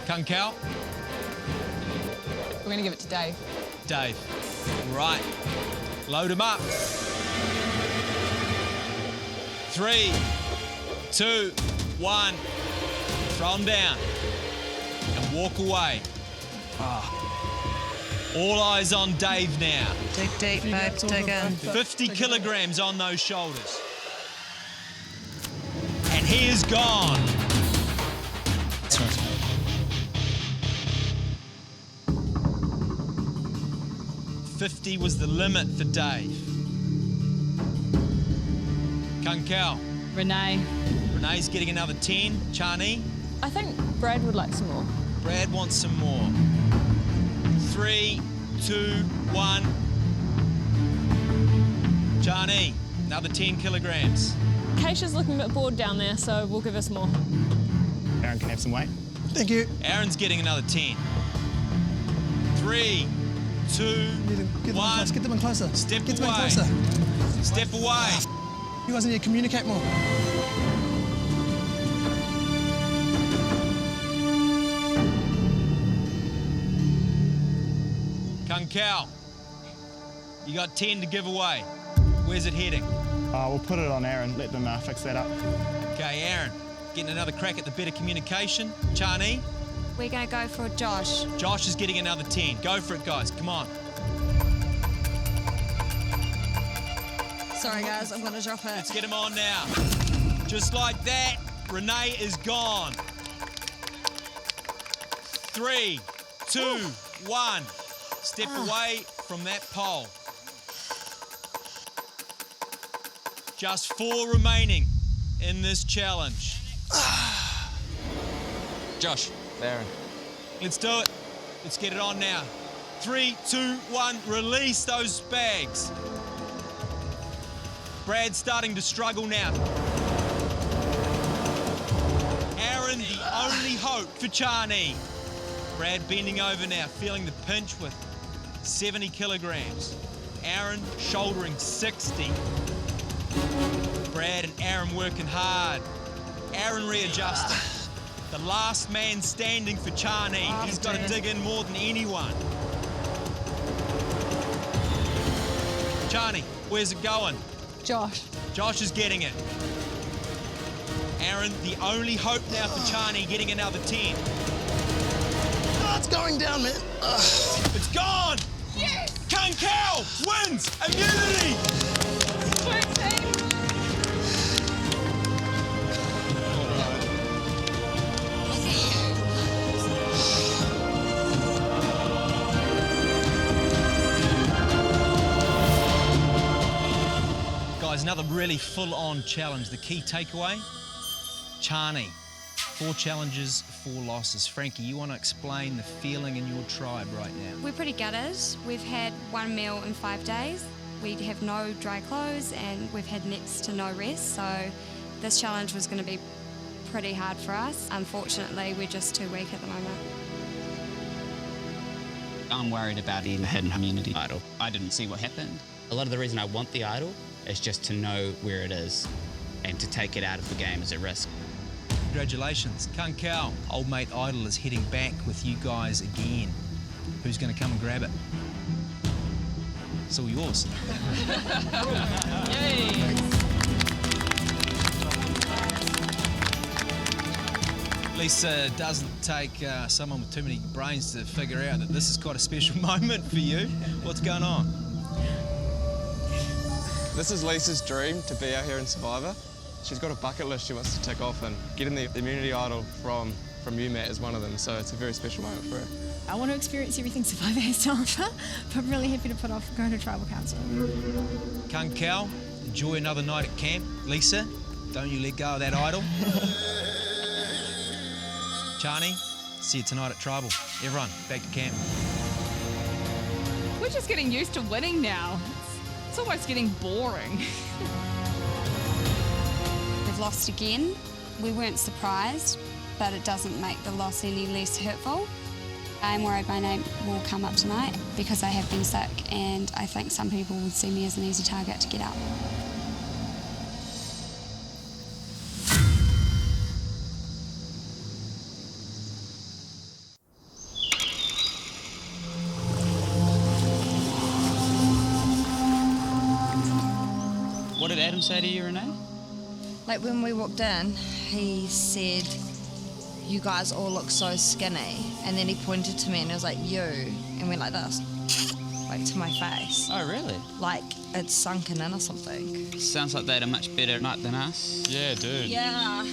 Kankau? We're going to give it to Dave. Dave. Right. Load him up. 3, 2, 1. Throw him down. And walk away. All eyes on Dave now. Dig deep, babe, dig in. 50 kilograms on those shoulders. And he is gone. That's right. 50 was the limit for Dave. Kung Kao. Renee. Renee's getting another 10. Chani. I think Brad would like some more. Brad wants some more. 3, 2, 1. Chani, another 10 kilograms. Keisha's looking a bit bored down there, so we'll give her some more. Aaron can have some weight. Thank you. Aaron's getting another 10. 3, 2, 1. Let's get them in closer. Step Get them in away. closer. Step away. You guys need to communicate more. Kung Kao, you got 10 to give away. Where's it heading? We'll put it on Aaron, let them fix that up. Okay, Aaron, getting another crack at the better communication. Chani, We're going to go for Josh. Josh is getting another 10. Go for it, guys. Come on. Sorry, guys, I'm going to drop it. Let's get him on now. Just like that, Renee is gone. 3, 2, 1. Step away from that pole. Just 4 remaining in this challenge. Josh. Aaron. Let's do it. Let's get it on now. 3, 2, 1. Release those bags. Brad's starting to struggle now. Aaron, the only hope for Chani. Brad bending over now, feeling the pinch with 70 kilograms. Aaron shouldering 60. Brad and Aaron working hard. Aaron readjusting. The last man standing for Chani. He's got to dig in more than anyone. Chani, where's it going? Josh. Josh is getting it. Aaron, the only hope now for Chani getting another 10. Oh, it's going down, man. It's gone! Yes! Kung Kao wins immunity! Guys, another really full-on challenge. The key takeaway, Chani. 4 challenges, 4 losses. Frankie, you want to explain the feeling in your tribe right now? We're pretty gutted. We've had 1 meal in 5 days. We have no dry clothes and we've had next to no rest. So this challenge was going to be pretty hard for us. Unfortunately, we're just too weak at the moment. I'm worried about the hidden immunity idol. I didn't see what happened. A lot of the reason I want the idol is just to know where it is and to take it out of the game as a risk. Congratulations. Kung Kao, old mate Idol is heading back with you guys again. Who's going to come and grab it? It's all yours. Yay! Lisa, it doesn't take someone with too many brains to figure out that this is quite a special moment for you. What's going on? This is Lisa's dream, to be out here in Survivor. She's got a bucket list she wants to tick off, and getting the immunity idol from you, Matt, is one of them, so it's a very special moment for her. I want to experience everything Survivor has to offer, but I'm really happy to put off going to Tribal Council. Kung Kao, enjoy another night at camp. Lisa, don't you let go of that idol. Chani, see you tonight at Tribal. Everyone, back to camp. We're just getting used to winning now. It's almost getting boring. We've lost again. We weren't surprised, but it doesn't make the loss any less hurtful. I'm worried my name will come up tonight because I have been sick, and I think some people would see me as an easy target to get out. What did Adam say to you, Renee? Like when we walked in, he said, "You guys all look so skinny." And then he pointed to me and he was like, "You," and went like this, like to my face. Oh, really? Like it's sunken in or something. Sounds like they had a much better night than us. Yeah, dude. Yeah.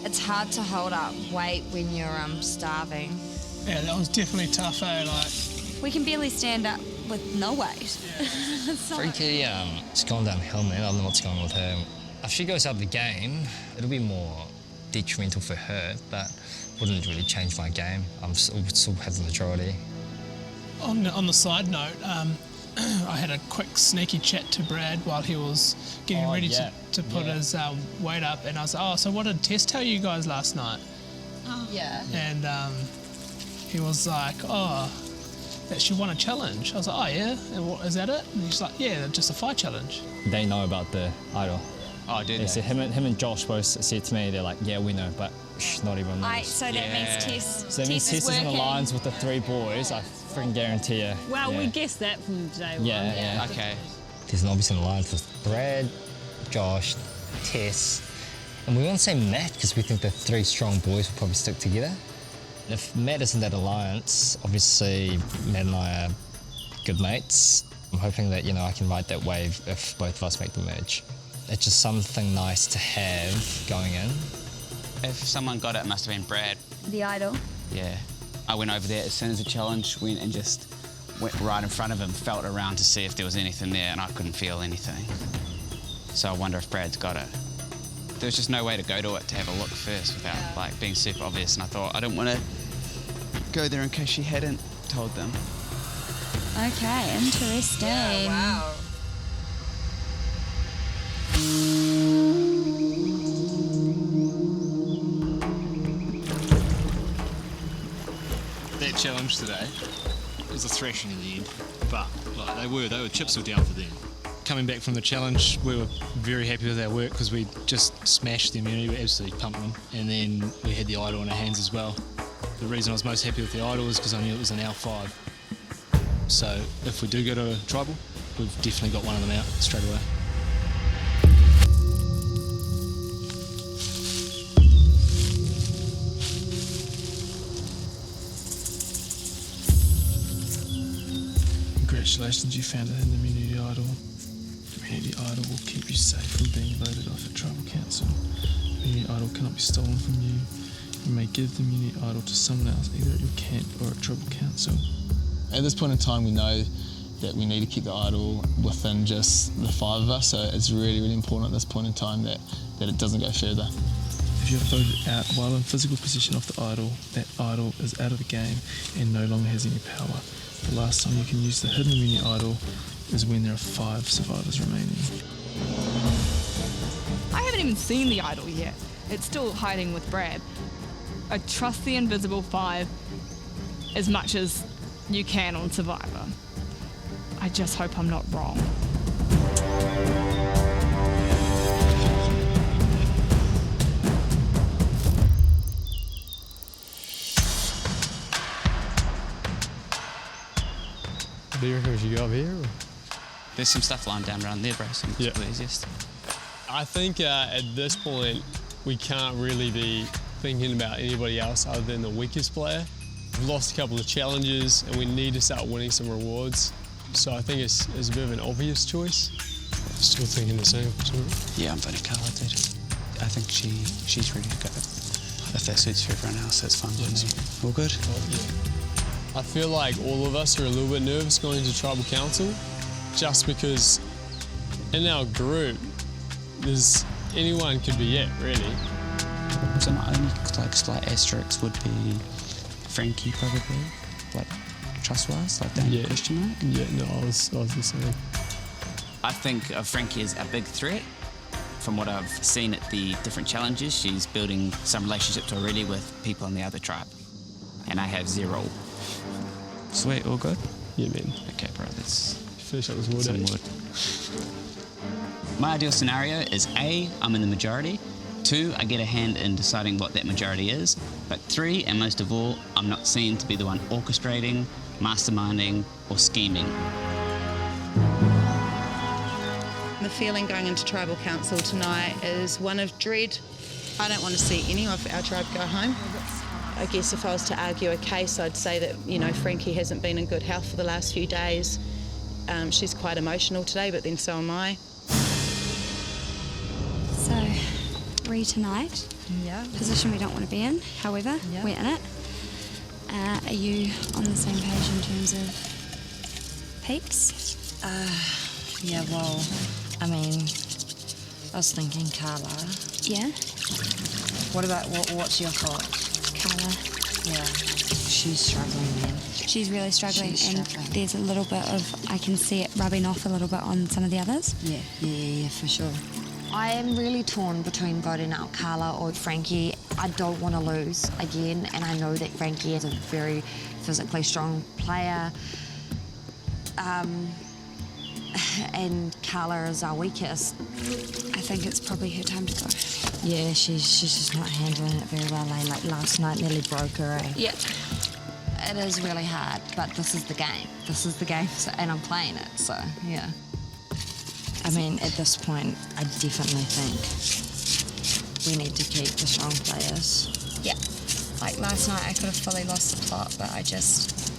It's hard to hold up weight when you're starving. Yeah, that was definitely tough, eh? Like, We can barely stand up with no weight. Oh So- Frankie, she's gone downhill, man. I don't know what's going on with her. If she goes out of the game, it'll be more detrimental for her, but wouldn't really change my game. I would still have the majority. On the side note, I had a quick sneaky chat to Brad while he was getting ready to put his weight up, and I was like, oh, so what did Tess tell you guys last night? Yeah. And he was like, oh, that she won a challenge. I was like, oh yeah, and what, is that it? And he's like, yeah, just a fight challenge. They know about the idol. Oh, did they? So him and Josh both said to me, they're like, yeah, we know, but not even knows. So that means Tess. So that means Tess is in the lines with the 3 boys, I freaking guarantee you. Well, we guessed that from day one. Yeah. Okay. Tess is obviously in the lines with Brad, Josh, Tess, and we won't say Matt because we think the 3 strong boys will probably stick together. If Matt is in that alliance, obviously Matt and I are good mates. I'm hoping that, I can ride that wave if both of us make the merge. It's just something nice to have going in. If someone got it, it must have been Brad. The idol. Yeah. I went over there as soon as the challenge went and just went right in front of him, felt around to see if there was anything there, and I couldn't feel anything. So I wonder if Brad's got it. There was just no way to go to it to have a look first without being super obvious, and I thought I didn't want to go there in case she hadn't told them. Okay, interesting. Yeah, wow. That challenge today was a thrashing in the end, but they were chips were down for them. Coming back from the challenge, we were very happy with our work because we just smashed the immunity, we absolutely pumped them, and then we had the idol in our hands as well. The reason I was most happy with the idol is because I knew it was an L5. So if we do go to tribal, we've definitely got one of them out straight away. Congratulations, you found it in the immunity idol. The immunity idol will keep you safe from being voted off at tribal council. The immunity idol cannot be stolen from you. You may give the immunity idol to someone else, either at your camp or at tribal council. At this point in time, we know that we need to keep the idol within just the 5 of us, so it's really, really important at this point in time that it doesn't go further. If you're voted out while in physical possession of the idol, that idol is out of the game and no longer has any power. The last time you can use the hidden immunity idol is when there are 5 survivors remaining. I haven't even seen the idol yet. It's still hiding with Brad. I trust the invisible 5 as much as you can on Survivor. I just hope I'm not wrong. Do you reckon we should go up here? Or? There's some stuff lying down around there, bro, so it's the easiest. I think at this point, we can't really be thinking about anybody else other than the weakest player. We've lost a couple of challenges and we need to start winning some rewards. So I think it's a bit of an obvious choice. Still thinking the same. Yeah, I'm voting Carla, dude. I think she's ready to go. If that suits for everyone else, that's fine with me. All good? I feel like all of us are a little bit nervous going into tribal council, just because in our group, anyone could be it, really. So my only slight asterisk would be Frankie, probably, trust-wise, that question mark. Yeah, no, I was the same. I think Frankie is a big threat. From what I've seen at the different challenges, she's building some relationships already with people in the other tribe, and I have 0. Sweet, all good? Yeah, man. Okay, bro, let's finish up this wood. Some wood. My ideal scenario is A, I'm in the majority. 2, I get a hand in deciding what that majority is. But 3, and most of all, I'm not seen to be the one orchestrating, masterminding, or scheming. The feeling going into tribal council tonight is one of dread. I don't want to see any of our tribe go home. I guess if I was to argue a case, I'd say that, Frankie hasn't been in good health for the last few days. She's quite emotional today, but then so am I. So, tonight. Yeah. Position we don't want to be in, however, we're in it. Are you on the same page in terms of peaks? Yeah, well, I mean, I was thinking Carla. Yeah? What about, what's your thought? Carla. Yeah. She's struggling then. She's really struggling, She's and struggling. there's a little bit of, I can see it rubbing off a little bit on some of the others. Yeah, for sure. I am really torn between voting out Carla or Frankie. I don't want to lose again, and I know that Frankie is a very physically strong player. And Carla is our weakest. I think it's probably her time to go. Yeah, she's just not handling it very well. Like last night nearly broke her. Yeah. It is really hard, but this is the game. This is the game, and I'm playing it, so yeah. I mean, at this point, I definitely think we need to keep the strong players. Yeah. Like last night, I could have fully lost the plot, but I just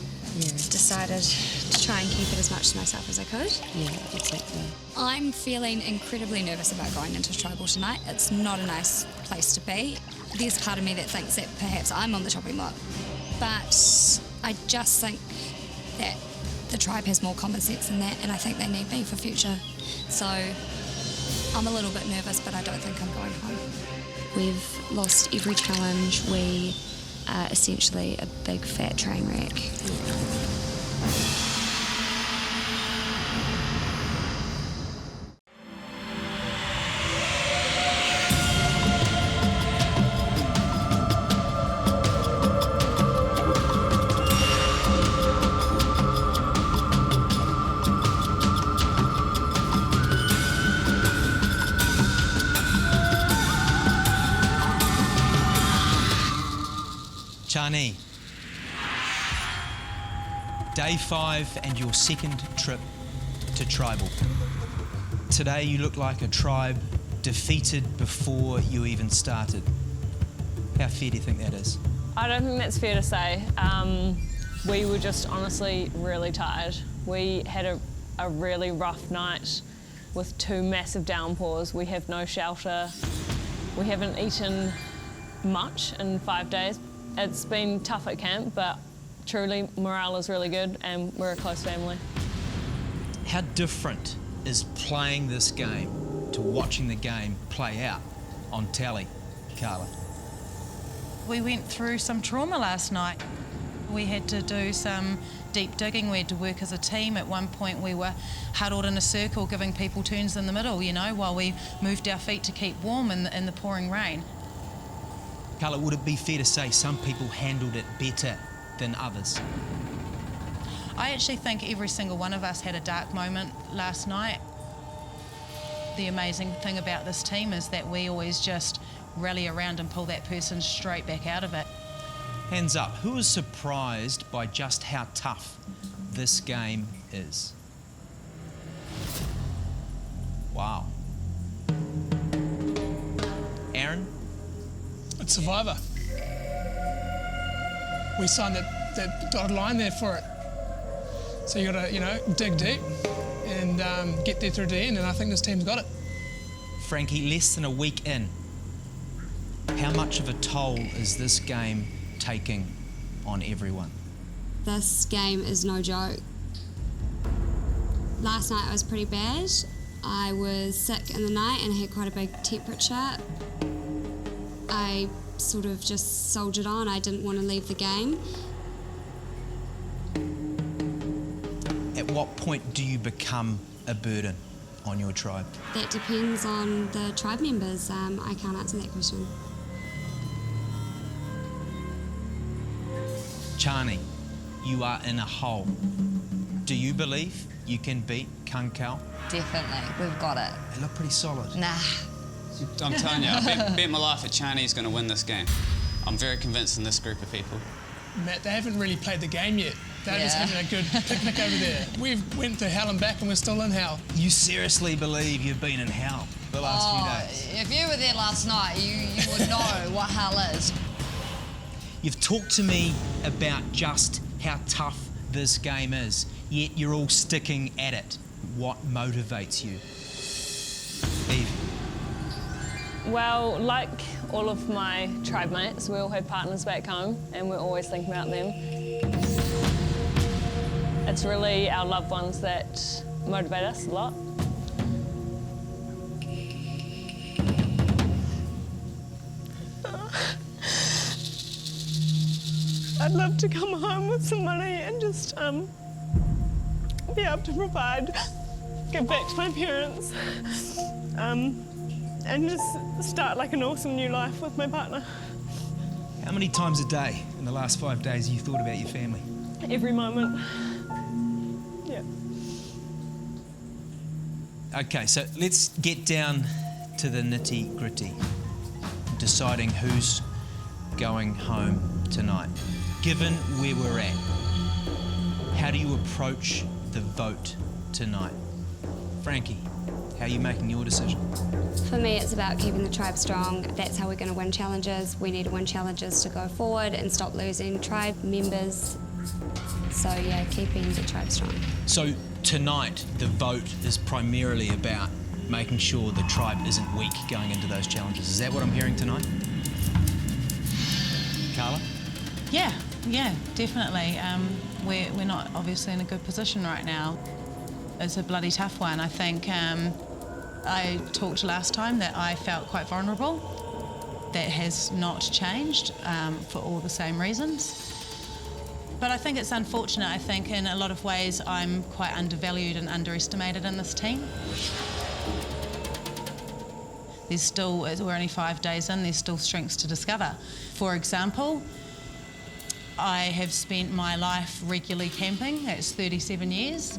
decided to try and keep it as much to myself as I could. Yeah, exactly. I'm feeling incredibly nervous about going into tribal tonight. It's not a nice place to be. There's part of me that thinks that perhaps I'm on the chopping block, but I just think that the tribe has more common sense than that, and I think they need me for future. So I'm a little bit nervous, but I don't think I'm going home. We've lost every challenge. We are essentially a big fat train wreck. Chani, day 5 and your second trip to tribal. Today you look like a tribe defeated before you even started. How fair do you think that is? I don't think that's fair to say. We were just honestly really tired. We had a really rough night with 2 massive downpours. We have no shelter. We haven't eaten much in 5 days. It's been tough at camp, but truly morale is really good and we're a close family. How different is playing this game to watching the game play out on tally, Carla? We went through some trauma last night. We had to do some deep digging. We had to work as a team. At one point we were huddled in a circle giving people turns in the middle, you know, while we moved our feet to keep warm in the pouring rain. Carla, would it be fair to say some people handled it better than others? I actually think every single one of us had a dark moment last night. The amazing thing about this team is that we always just rally around and pull that person straight back out of it. Hands up, who is surprised by just how tough this game is? Wow. Aaron? It's Survivor. We signed that dotted line there for it. So you got to, dig deep and get there through the end, and I think this team's got it. Frankie, less than a week in, how much of a toll is this game taking on everyone? This game is no joke. Last night was pretty bad. I was sick in the night and had quite a big temperature. I sort of just soldiered on. I didn't want to leave the game. At what point do you become a burden on your tribe? That depends on the tribe members. I can't answer that question. Chani, you are in a hole. Do you believe you can beat Kankau? Definitely, we've got it. They look pretty solid. Nah. I'm telling you, I bet my life that Chani's going to win this game. I'm very convinced in this group of people. Matt, they haven't really played the game yet. They're just having a good picnic over there. We've went to hell and back and we're still in hell. You seriously believe you've been in hell the last few days? If you were there last night, you would know what hell is. You've talked to me about just how tough this game is, yet you're all sticking at it. What motivates you? Eve? Well, like all of my tribe mates, we all have partners back home and we're always thinking about them. It's really our loved ones that motivate us a lot. I'd love to come home with some money and just be able to provide, give back to my parents, and just start like an awesome new life with my partner. How many times a day in the last 5 days have you thought about your family? Every moment. Yeah. Okay, so let's get down to the nitty-gritty, deciding who's going home tonight. Given where we're at, how do you approach the vote tonight? Frankie, how are you making your decision? For me, it's about keeping the tribe strong. That's how we're going to win challenges. We need to win challenges to go forward and stop losing tribe members. So yeah, keeping the tribe strong. So tonight, the vote is primarily about making sure the tribe isn't weak going into those challenges. Is that what I'm hearing tonight? Carla? Yeah, definitely. We're not obviously in a good position right now. It's a bloody tough one. I think I talked last time that I felt quite vulnerable. That has not changed for all the same reasons. But I think it's unfortunate. I think in a lot of ways I'm quite undervalued and underestimated in this team. There's still, we're only 5 days in, there's still strengths to discover. For example, I have spent my life regularly camping. That's 37 years.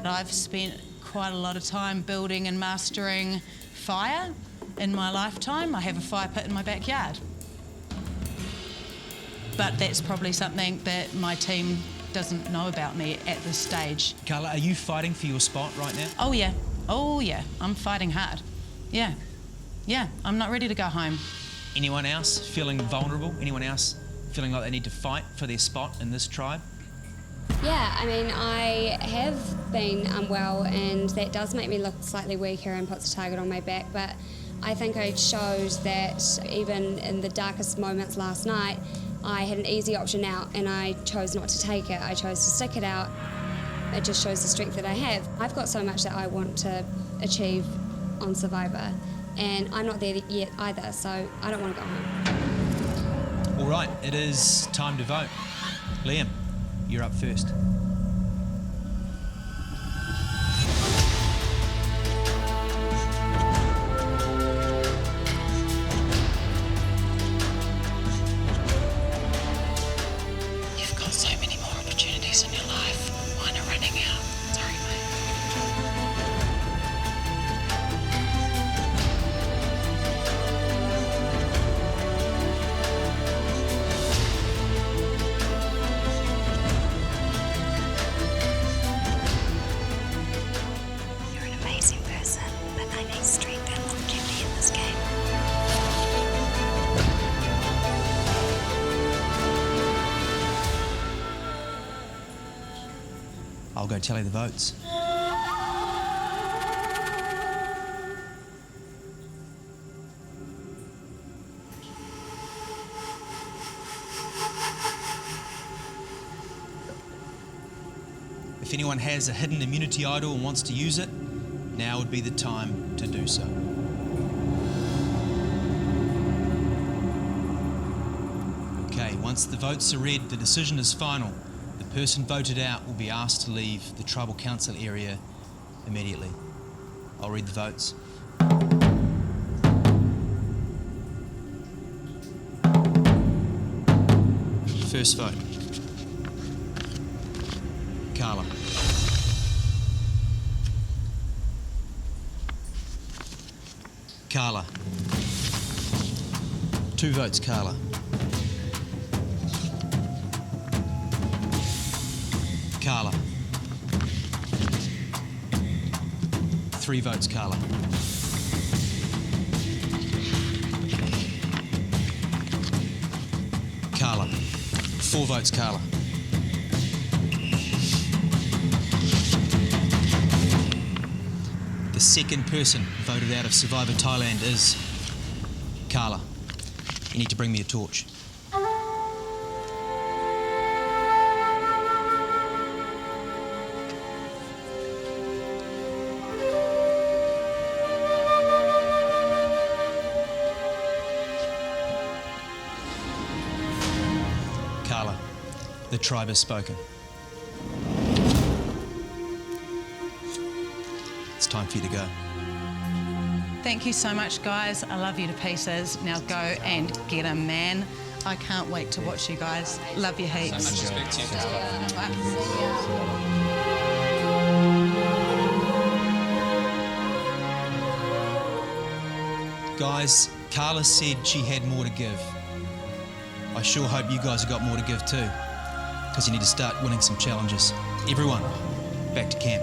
I've spent quite a lot of time building and mastering fire in my lifetime. I have a fire pit in my backyard. But that's probably something that my team doesn't know about me at this stage. Carla, are you fighting for your spot right now? Oh yeah, I'm fighting hard. Yeah, I'm not ready to go home. Anyone else feeling vulnerable? Anyone else feeling like they need to fight for their spot in this tribe? Yeah, I mean, I have been unwell and that does make me look slightly weaker and puts a target on my back, but I think I showed that even in the darkest moments last night, I had an easy option out and I chose not to take it. I chose to stick it out. It just shows the strength that I have. I've got so much that I want to achieve on Survivor, and I'm not there yet either, so I don't want to go home. All right, it is time to vote. Liam, you're up first. You've got so many more opportunities in your life. Mine are running out. Sorry, mate. You're an amazing person, but I need strength and longevity in this game. I'll go tally the votes. If anyone has a hidden immunity idol and wants to use it, now would be the time to do so. Okay, once the votes are read, the decision is final. The person voted out will be asked to leave the tribal council area immediately. I'll read the votes. First vote. Carla. Carla. 2 votes, Carla. Carla. 3 votes, Carla. Carla. 4 votes, Carla. The second person voted out of Survivor Thailand is Carla. You need to bring me a torch. Carla. The tribe has spoken. It's time for you to go. Thank you so much, guys. I love you to pieces. Now go and get a man. I can't wait to watch you guys. Love you heaps. So much respect to you. Guys, Carla said she had more to give. I sure hope you guys have got more to give too, because you need to start winning some challenges. Everyone, back to camp.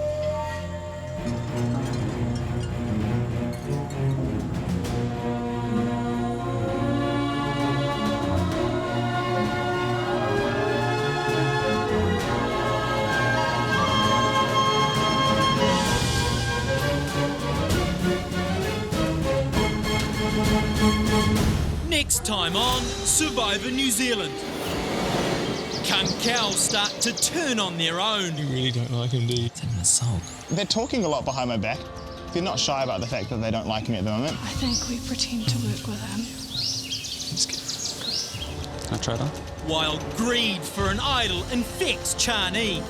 Next time on Survivor New Zealand. Can cows start to turn on their own? You really don't like him, do you? It's an assault. They're talking a lot behind my back. They're not shy about the fact that they don't like me at the moment. I think we pretend to work with him. Can I try it on? While greed for an idol infects Charney.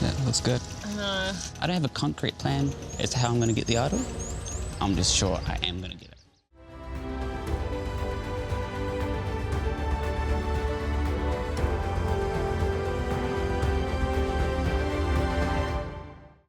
That looks good. No. I don't have a concrete plan as to how I'm going to get the idol. I'm just sure I am going to get it.